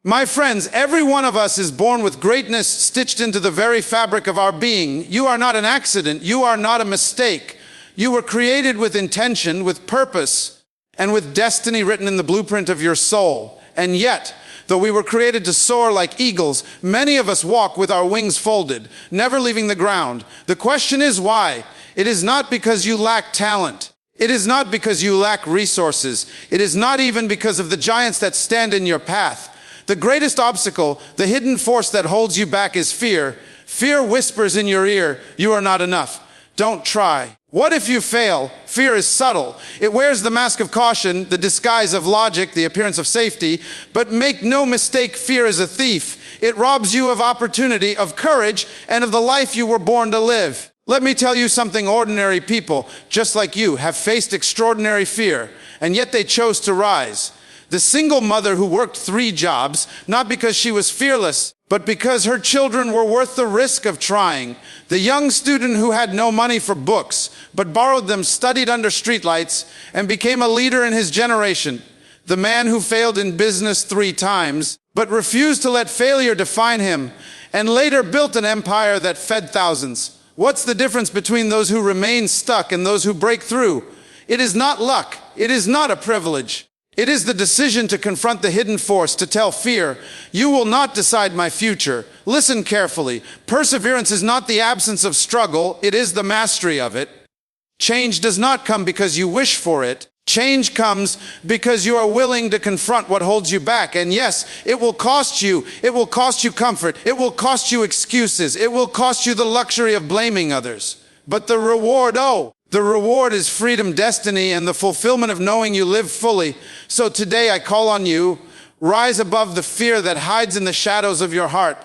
My friends, every one of us is born with greatness stitched into the very fabric of our being. You are not an accident. You are not a mistake. You were created with intention, with purpose, and with destiny written in the blueprint of your soul. And yet, though we were created to soar like eagles, many of us walk with our wings folded, never leaving the ground. The question is why? It is not because you lack talent. It is not because you lack resources. It is not even because of the giants that stand in your path. The greatest obstacle, the hidden force that holds you back, is fear. Fear whispers in your ear, you are not enough. Don't try. What if you fail? Fear is subtle. It wears the mask of caution, the disguise of logic, the appearance of safety. But make no mistake, fear is a thief. It robs you of opportunity, of courage, and of the life you were born to live. Let me tell you something. Ordinary people, just like you, have faced extraordinary fear, and yet they chose to rise. The single mother who worked 3 jobs, not because she was fearless, but because her children were worth the risk of trying. The young student who had no money for books, but borrowed them, studied under streetlights, and became a leader in his generation. The man who failed in business 3 times, but refused to let failure define him, and later built an empire that fed thousands. What's the difference between those who remain stuck and those who break through? It is not luck. It is not a privilege. It is the decision to confront the hidden force, to tell fear, you will not decide my future. Listen carefully. Perseverance is not the absence of struggle, it is the mastery of it. Change does not come because you wish for it. Change comes because you are willing to confront what holds you back. And yes, it will cost you. It will cost you comfort. It will cost you excuses. It will cost you the luxury of blaming others. But the reward, the reward is freedom, destiny, and the fulfillment of knowing you live fully. So today I call on you, rise above the fear that hides in the shadows of your heart.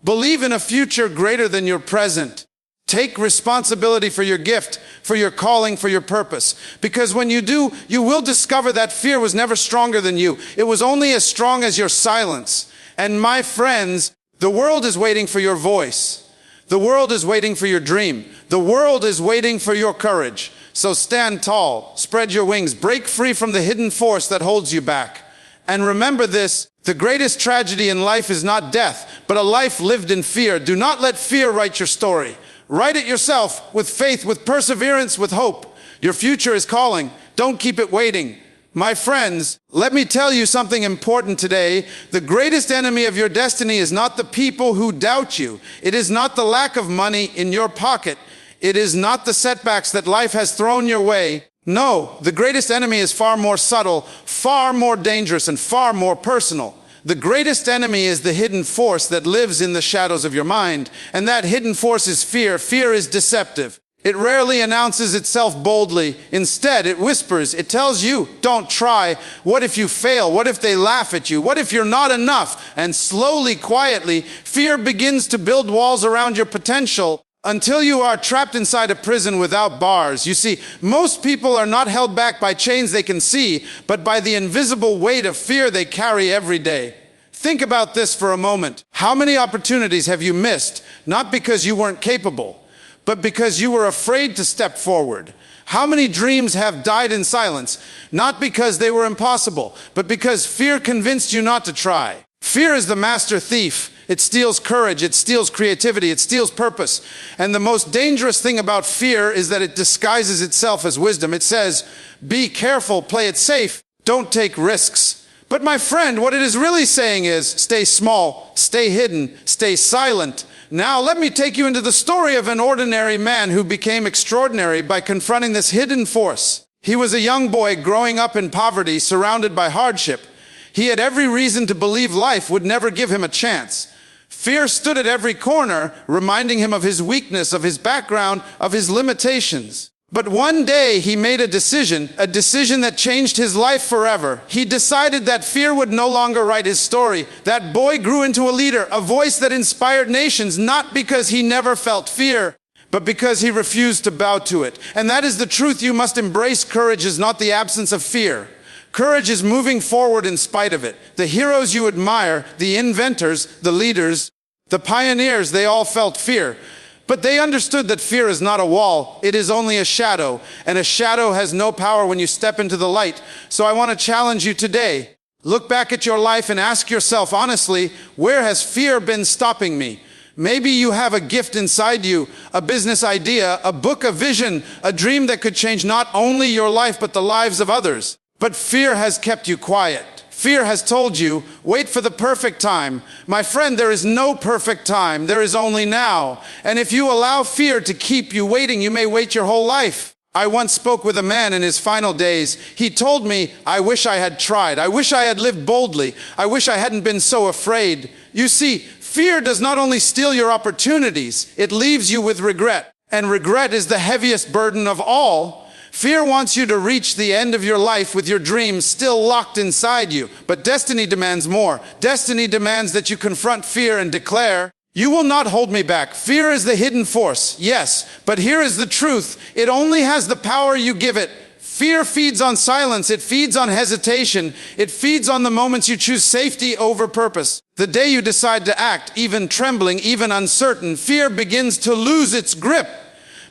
Believe in a future greater than your present. Take responsibility for your gift, for your calling, for your purpose. Because when you do, you will discover that fear was never stronger than you. It was only as strong as your silence. And my friends, the world is waiting for your voice. The world is waiting for your dream. The world is waiting for your courage. So stand tall, spread your wings, break free from the hidden force that holds you back. And remember this, the greatest tragedy in life is not death, but a life lived in fear. Do not let fear write your story. Write it yourself, with faith, with perseverance, with hope. Your future is calling. Don't keep it waiting. My friends, let me tell you something important today. The greatest enemy of your destiny is not the people who doubt you. It is not the lack of money in your pocket. It is not the setbacks that life has thrown your way. No, the greatest enemy is far more subtle, far more dangerous, and far more personal. The greatest enemy is the hidden force that lives in the shadows of your mind. And that hidden force is fear. Fear is deceptive. It rarely announces itself boldly. Instead, it whispers. It tells you, don't try. What if you fail? What if they laugh at you? What if you're not enough? And slowly, quietly, fear begins to build walls around your potential until you are trapped inside a prison without bars. You see, most people are not held back by chains they can see, but by the invisible weight of fear they carry every day. Think about this for a moment. How many opportunities have you missed, not because you weren't capable, but because you were afraid to step forward? How many dreams have died in silence, not because they were impossible, but because fear convinced you not to try? Fear is the master thief. It steals courage, it steals creativity, it steals purpose. And the most dangerous thing about fear is that it disguises itself as wisdom. It says, be careful, play it safe, don't take risks. But my friend, what it is really saying is, stay small, stay hidden, stay silent. Now let me take you into the story of an ordinary man who became extraordinary by confronting this hidden force. He was a young boy growing up in poverty, surrounded by hardship. He had every reason to believe life would never give him a chance. Fear stood at every corner, reminding him of his weakness, of his background, of his limitations. But one day he made a decision that changed his life forever. He decided that fear would no longer write his story. That boy grew into a leader, a voice that inspired nations, not because he never felt fear, but because he refused to bow to it. And that is the truth you must embrace. Courage is not the absence of fear. Courage is moving forward in spite of it. The heroes you admire, the inventors, the leaders, the pioneers, they all felt fear. But they understood that fear is not a wall, it is only a shadow, and a shadow has no power when you step into the light. So I want to challenge you today. Look back at your life and ask yourself honestly, where has fear been stopping me? Maybe you have a gift inside you, a business idea, a book, a vision, a dream that could change not only your life but the lives of others. But fear has kept you quiet. Fear has told you, wait for the perfect time. My friend, there is no perfect time. There is only now. And if you allow fear to keep you waiting, you may wait your whole life. I once spoke with a man in his final days. He told me, I wish I had tried. I wish I had lived boldly. I wish I hadn't been so afraid. You see, fear does not only steal your opportunities, it leaves you with regret. And regret is the heaviest burden of all. Fear wants you to reach the end of your life with your dreams still locked inside you. But destiny demands more. Destiny demands that you confront fear and declare, you will not hold me back. Fear is the hidden force, yes, but here is the truth. It only has the power you give it. Fear feeds on silence. It feeds on hesitation. It feeds on the moments you choose safety over purpose. The day you decide to act, even trembling, even uncertain, fear begins to lose its grip.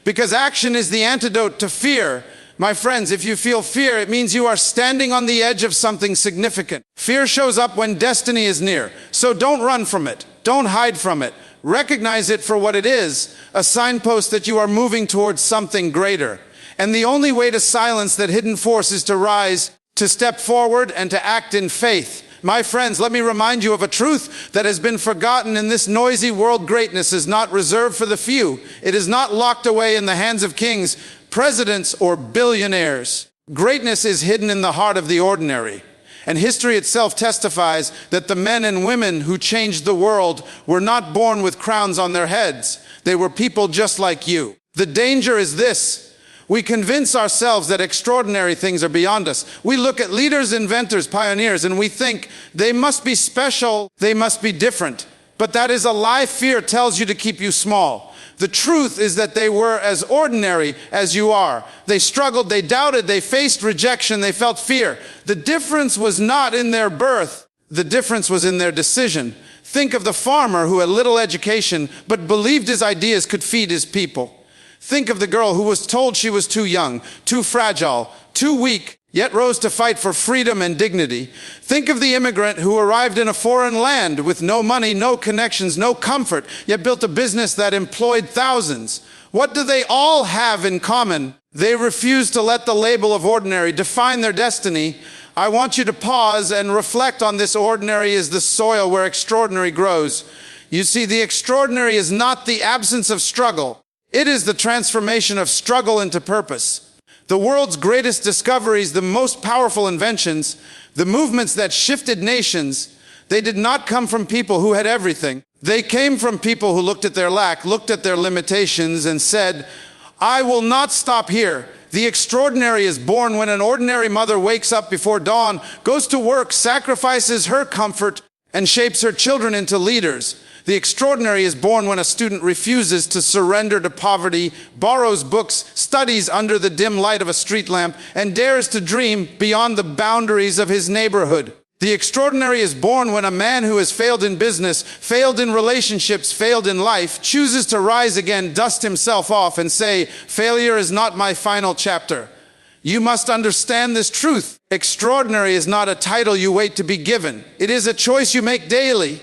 Because action is the antidote to fear. My friends, if you feel fear, it means you are standing on the edge of something significant. Fear shows up when destiny is near. So don't run from it. Don't hide from it. Recognize it for what it is, a signpost that you are moving towards something greater. And the only way to silence that hidden force is to rise, to step forward, and to act in faith. My friends, let me remind you of a truth that has been forgotten in this noisy world. Greatness is not reserved for the few. It is not locked away in the hands of kings, presidents, or billionaires. Greatness is hidden in the heart of the ordinary. And history itself testifies that the men and women who changed the world were not born with crowns on their heads. They were people just like you. The danger is this. We convince ourselves that extraordinary things are beyond us. We look at leaders, inventors, pioneers, and we think they must be special, they must be different. But that is a lie. Fear tells you to keep you small. The truth is that they were as ordinary as you are. They struggled, they doubted, they faced rejection, they felt fear. The difference was not in their birth. The difference was in their decision. Think of the farmer who had little education but believed his ideas could feed his people. Think of the girl who was told she was too young, too fragile, too weak, yet rose to fight for freedom and dignity. Think of the immigrant who arrived in a foreign land with no money, no connections, no comfort, yet built a business that employed thousands. What do they all have in common? They refuse to let the label of ordinary define their destiny. I want you to pause and reflect on this. Ordinary is the soil where extraordinary grows. You see, the extraordinary is not the absence of struggle. It is the transformation of struggle into purpose. The world's greatest discoveries, the most powerful inventions, the movements that shifted nations, they did not come from people who had everything. They came from people who looked at their lack, looked at their limitations, and said, I will not stop here. The extraordinary is born when an ordinary mother wakes up before dawn, goes to work, sacrifices her comfort, and shapes her children into leaders. The extraordinary is born when a student refuses to surrender to poverty, borrows books, studies under the dim light of a street lamp, and dares to dream beyond the boundaries of his neighborhood. The extraordinary is born when a man who has failed in business, failed in relationships, failed in life, chooses to rise again, dust himself off, and say, failure is not my final chapter. You must understand this truth. Extraordinary is not a title you wait to be given. It is a choice you make daily.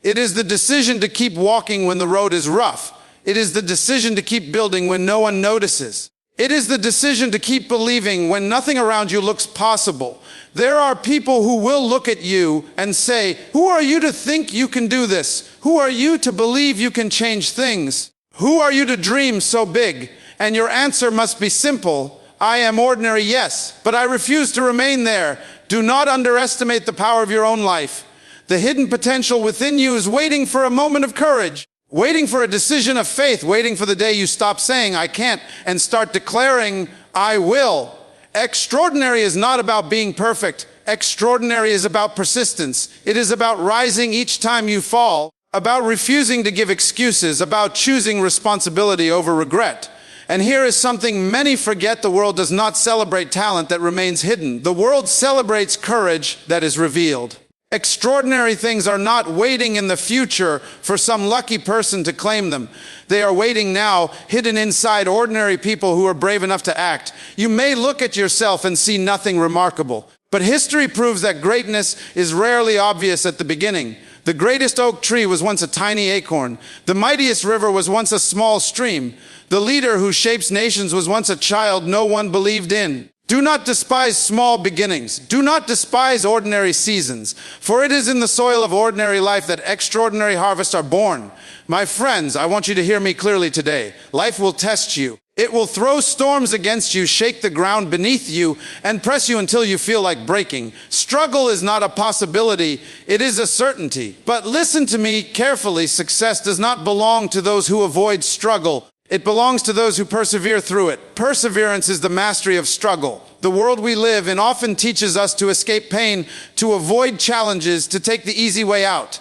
It is the decision to keep walking when the road is rough. It is the decision to keep building when no one notices. It is the decision to keep believing when nothing around you looks possible. There are people who will look at you and say, who are you to think you can do this? Who are you to believe you can change things? Who are you to dream so big? And your answer must be simple. I am ordinary, yes, but I refuse to remain there. Do not underestimate the power of your own life. The hidden potential within you is waiting for a moment of courage, waiting for a decision of faith, waiting for the day you stop saying, I can't, and start declaring, I will. Extraordinary is not about being perfect. Extraordinary is about persistence. It is about rising each time you fall, about refusing to give excuses, about choosing responsibility over regret. And here is something many forget. The world does not celebrate talent that remains hidden. The world celebrates courage that is revealed. Extraordinary things are not waiting in the future for some lucky person to claim them. They are waiting now, hidden inside ordinary people who are brave enough to act. You may look at yourself and see nothing remarkable, But history proves that greatness is rarely obvious at the beginning. The greatest oak tree was once a tiny acorn. The mightiest river was once a small stream. The leader who shapes nations was once a child no one believed in. Do not despise small beginnings. Do not despise ordinary seasons, for it is in the soil of ordinary life that extraordinary harvests are born. My friends, I want you to hear me clearly today. Life will test you. It will throw storms against you, shake the ground beneath you, and press you until you feel like breaking. Struggle is not a possibility, it is a certainty. But listen to me carefully, success does not belong to those who avoid struggle. It belongs to those who persevere through it. Perseverance is the mastery of struggle. The world we live in often teaches us to escape pain, to avoid challenges, to take the easy way out.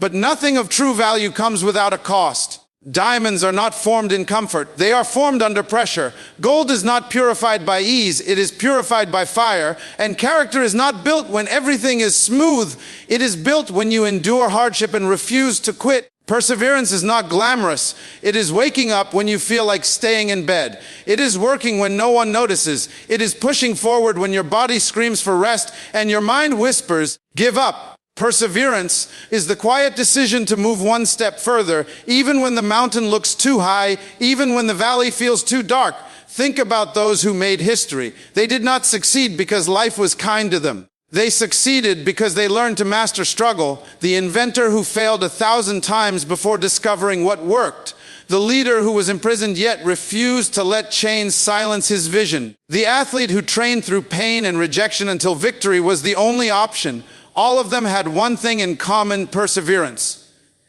But nothing of true value comes without a cost. Diamonds are not formed in comfort. They are formed under pressure. Gold is not purified by ease. It is purified by fire. And character is not built when everything is smooth. It is built when you endure hardship and refuse to quit. Perseverance is not glamorous. It is waking up when you feel like staying in bed. It is working when no one notices. It is pushing forward when your body screams for rest and your mind whispers, "Give up." Perseverance is the quiet decision to move one step further, even when the mountain looks too high, even when the valley feels too dark. Think about those who made history. They did not succeed because life was kind to them. They succeeded because they learned to master struggle. The inventor who failed 1,000 times before discovering what worked. The leader who was imprisoned yet refused to let chains silence his vision. The athlete who trained through pain and rejection until victory was the only option. All of them had one thing in common: perseverance.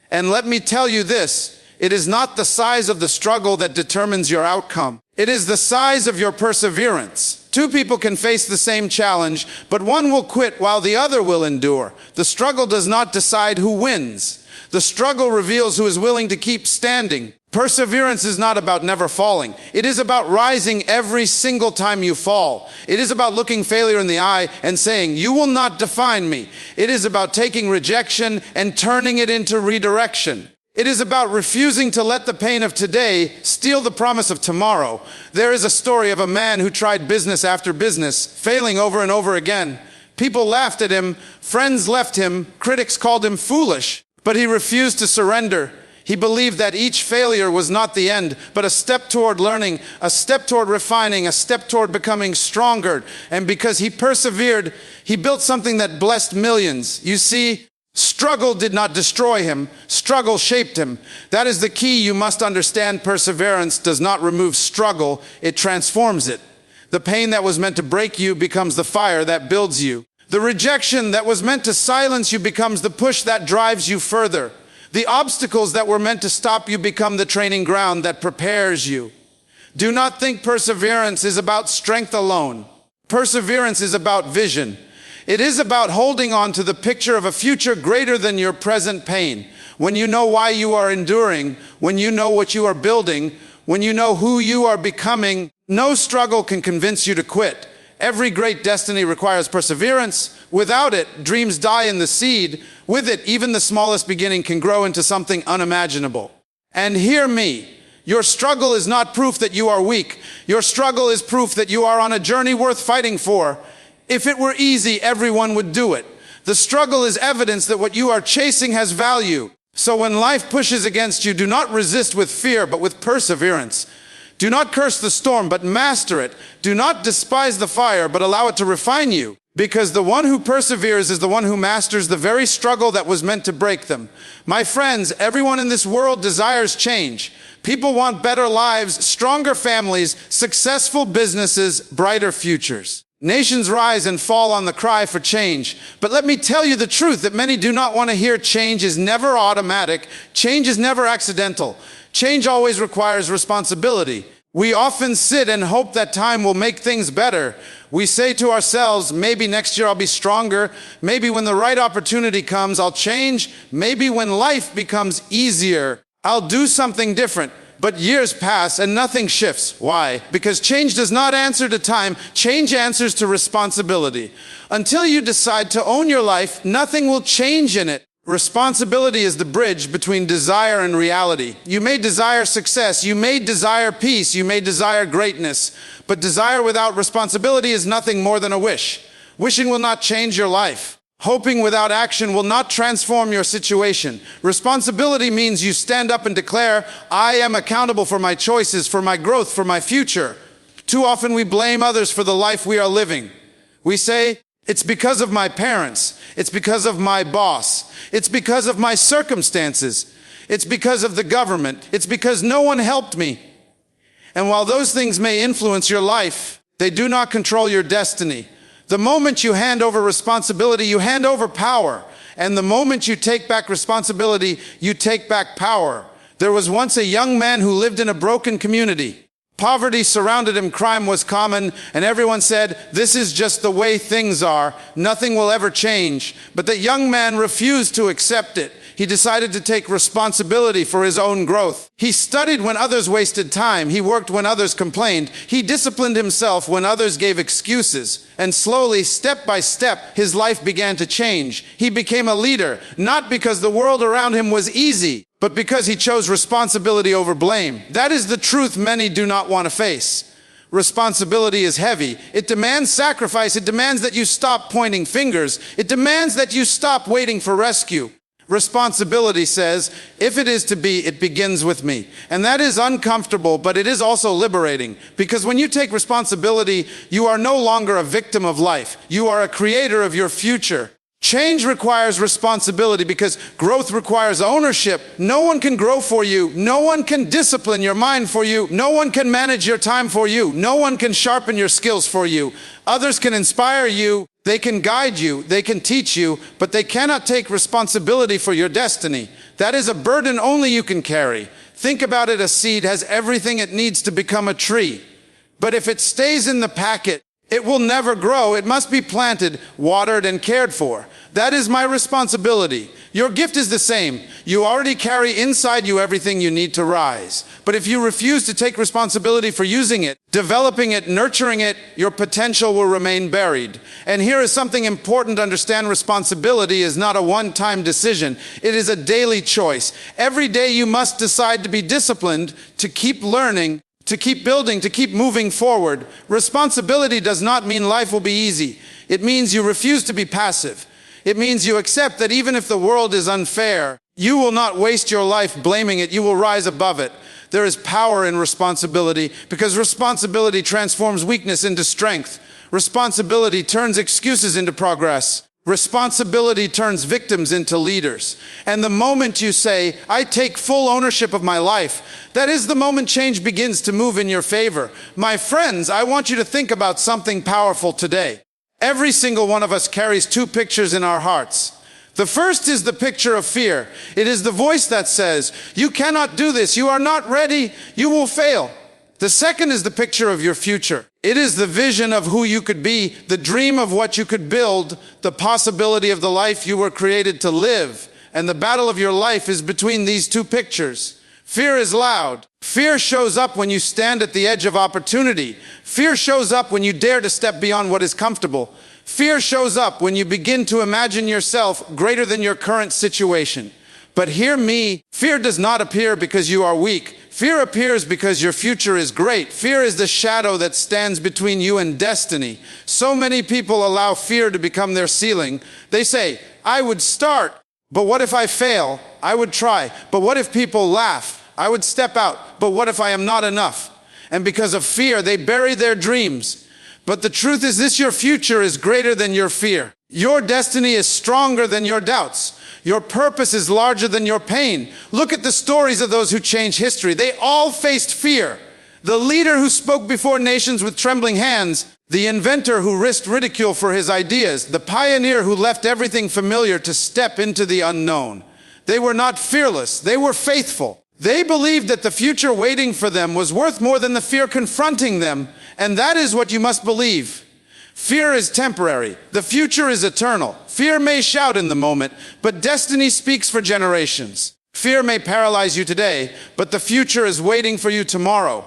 And let me tell you this, it is not the size of the struggle that determines your outcome. It is the size of your perseverance. Two people can face the same challenge, but one will quit while the other will endure. The struggle does not decide who wins. The struggle reveals who is willing to keep standing. Perseverance is not about never falling. It is about rising every single time you fall. It is about looking failure in the eye and saying, "You will not define me." It is about taking rejection and turning it into redirection. It is about refusing to let the pain of today steal the promise of tomorrow. There is a story of a man who tried business after business, failing over and over again. People laughed at him, friends left him, critics called him foolish, but he refused to surrender. He believed that each failure was not the end, but a step toward learning, a step toward refining, a step toward becoming stronger. And because he persevered, he built something that blessed millions. You see, struggle did not destroy him. Struggle shaped him. That is the key you must understand. Perseverance does not remove struggle, it transforms it. The pain that was meant to break you becomes the fire that builds you. The rejection that was meant to silence you becomes the push that drives you further. The obstacles that were meant to stop you become the training ground that prepares you. Do not think perseverance is about strength alone. Perseverance is about vision. It is about holding on to the picture of a future greater than your present pain. When you know why you are enduring, when you know what you are building, when you know who you are becoming, no struggle can convince you to quit. Every great destiny requires perseverance. Without it, dreams die in the seed. With it, even the smallest beginning can grow into something unimaginable. And hear me, your struggle is not proof that you are weak. Your struggle is proof that you are on a journey worth fighting for. If it were easy, everyone would do it. The struggle is evidence that what you are chasing has value. So when life pushes against you, do not resist with fear, but with perseverance. Do not curse the storm, but master it. Do not despise the fire, but allow it to refine you. Because the one who perseveres is the one who masters the very struggle that was meant to break them. My friends, everyone in this world desires change. People want better lives, stronger families, successful businesses, brighter futures. Nations rise and fall on the cry for change. But let me tell you the truth that many do not want to hear. Change is never automatic. Change is never accidental. Change always requires responsibility. We often sit and hope that time will make things better. We say to ourselves, maybe next year I'll be stronger. Maybe when the right opportunity comes, I'll change. Maybe when life becomes easier, I'll do something different. But years pass and nothing shifts. Why? Because change does not answer to time. Change answers to responsibility. Until you decide to own your life, nothing will change in it. Responsibility is the bridge between desire and reality. You may desire success, you may desire peace, you may desire greatness, but desire without responsibility is nothing more than a wish. Wishing will not change your life. Hoping without action will not transform your situation. Responsibility means you stand up and declare, I am accountable for my choices, for my growth, for my future. Too often we blame others for the life we are living. We say, it's because of my parents. It's because of my boss. It's because of my circumstances. It's because of the government. It's because no one helped me. And while those things may influence your life, they do not control your destiny. The moment you hand over responsibility, you hand over power. And the moment you take back responsibility, you take back power. There was once a young man who lived in a broken community. Poverty surrounded him, crime was common, and everyone said, this is just the way things are. Nothing will ever change. But the young man refused to accept it. He decided to take responsibility for his own growth. He studied when others wasted time. He worked when others complained. He disciplined himself when others gave excuses. And slowly, step by step, his life began to change. He became a leader, not because the world around him was easy, but because he chose responsibility over blame. That is the truth many do not want to face. Responsibility is heavy. It demands sacrifice. It demands that you stop pointing fingers. It demands that you stop waiting for rescue. Responsibility says, if it is to be, it begins with me. And that is uncomfortable, but it is also liberating. Because when you take responsibility, you are no longer a victim of life. You are a creator of your future. Change requires responsibility because growth requires ownership. No one can grow for you. No one can discipline your mind for you. No one can manage your time for you. No one can sharpen your skills for you. Others can inspire you. They can guide you. They can teach you, but they cannot take responsibility for your destiny. That is a burden only you can carry. Think about it. A seed has everything it needs to become a tree. But if it stays in the packet, it will never grow. It must be planted, watered, and cared for. That is my responsibility. Your gift is the same. You already carry inside you everything you need to rise. But if you refuse to take responsibility for using it, developing it, nurturing it, your potential will remain buried. And here is something important to understand. Responsibility is not a one-time decision. It is a daily choice. Every day you must decide to be disciplined, to keep learning, to keep building, to keep moving forward. Responsibility does not mean life will be easy. It means you refuse to be passive. It means you accept that even if the world is unfair, you will not waste your life blaming it. You will rise above it. There is power in responsibility because responsibility transforms weakness into strength. Responsibility turns excuses into progress. Responsibility turns victims into leaders. And the moment you say, I take full ownership of my life, that is the moment change begins to move in your favor. My friends, I want you to think about something powerful today. Every single one of us carries two pictures in our hearts. The first is the picture of fear. It is the voice that says, you cannot do this, you are not ready, you will fail. The second is the picture of your future. It is the vision of who you could be, the dream of what you could build, the possibility of the life you were created to live. And the battle of your life is between these two pictures. Fear is loud. Fear shows up when you stand at the edge of opportunity. Fear shows up when you dare to step beyond what is comfortable. Fear shows up when you begin to imagine yourself greater than your current situation. But hear me, fear does not appear because you are weak. Fear appears because your future is great. Fear is the shadow that stands between you and destiny. So many people allow fear to become their ceiling. They say, I would start, but what if I fail? I would try, but what if people laugh? I would step out, but what if I am not enough? And because of fear, they bury their dreams. But the truth is this, your future is greater than your fear. Your destiny is stronger than your doubts. Your purpose is larger than your pain. Look at the stories of those who changed history. They all faced fear. The leader who spoke before nations with trembling hands, the inventor who risked ridicule for his ideas, the pioneer who left everything familiar to step into the unknown. They were not fearless, they were faithful. They believed that the future waiting for them was worth more than the fear confronting them, and that is what you must believe. Fear is temporary. The future is eternal. Fear may shout in the moment, but destiny speaks for generations. Fear may paralyze you today, but the future is waiting for you tomorrow.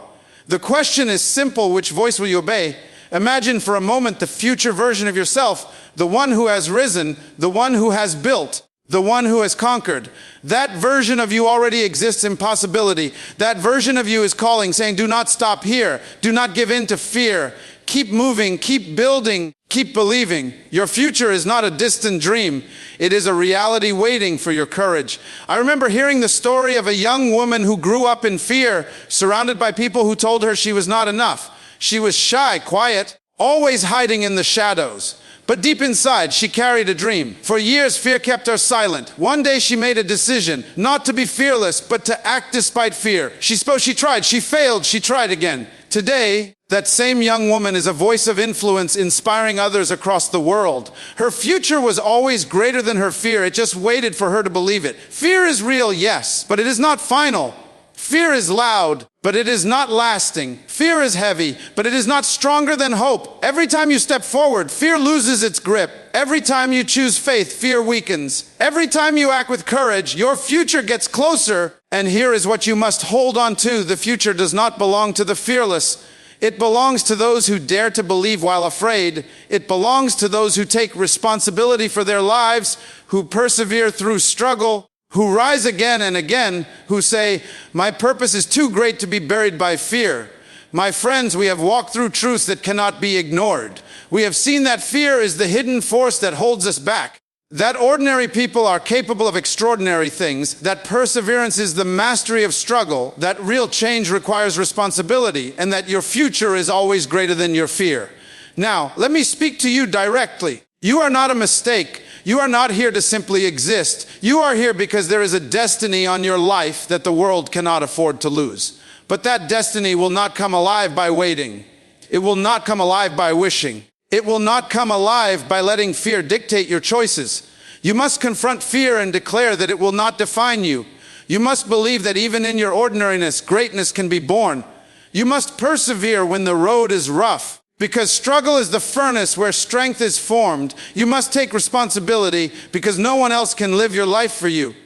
The question is simple: which voice will you obey? Imagine for a moment the future version of yourself, the one who has risen, the one who has built, the one who has conquered. That version of you already exists in possibility. That version of you is calling, saying, do not stop here. Do not give in to fear. Keep moving, keep building, keep believing. Your future is not a distant dream. It is a reality waiting for your courage. I remember hearing the story of a young woman who grew up in fear, surrounded by people who told her she was not enough. She was shy, quiet, always hiding in the shadows. But deep inside, she carried a dream. For years, fear kept her silent. One day, she made a decision, not to be fearless, but to act despite fear. She tried, she failed, she tried again. Today, that same young woman is a voice of influence, inspiring others across the world. Her future was always greater than her fear. It just waited for her to believe it. Fear is real, yes, but it is not final. Fear is loud, but it is not lasting. Fear is heavy, but it is not stronger than hope. Every time you step forward, fear loses its grip. Every time you choose faith, fear weakens. Every time you act with courage, your future gets closer. And here is what you must hold on to. The future does not belong to the fearless. It belongs to those who dare to believe while afraid. It belongs to those who take responsibility for their lives, who persevere through struggle, who rise again and again, who say, my purpose is too great to be buried by fear. My friends, we have walked through truths that cannot be ignored. We have seen that fear is the hidden force that holds us back, that ordinary people are capable of extraordinary things, that perseverance is the mastery of struggle, that real change requires responsibility, and that your future is always greater than your fear. Now, let me speak to you directly. You are not a mistake. You are not here to simply exist. You are here because there is a destiny on your life that the world cannot afford to lose. But that destiny will not come alive by waiting. It will not come alive by wishing. It will not come alive by letting fear dictate your choices. You must confront fear and declare that it will not define you. You must believe that even in your ordinariness, greatness can be born. You must persevere when the road is rough. Because struggle is the furnace where strength is formed. You must take responsibility because no one else can live your life for you.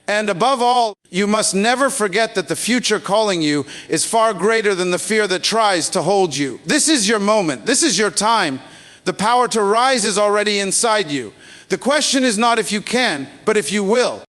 And above all, you must never forget that the future calling you is far greater than the fear that tries to hold you. This is your moment. This is your time. The power to rise is already inside you. The question is not if you can, but if you will.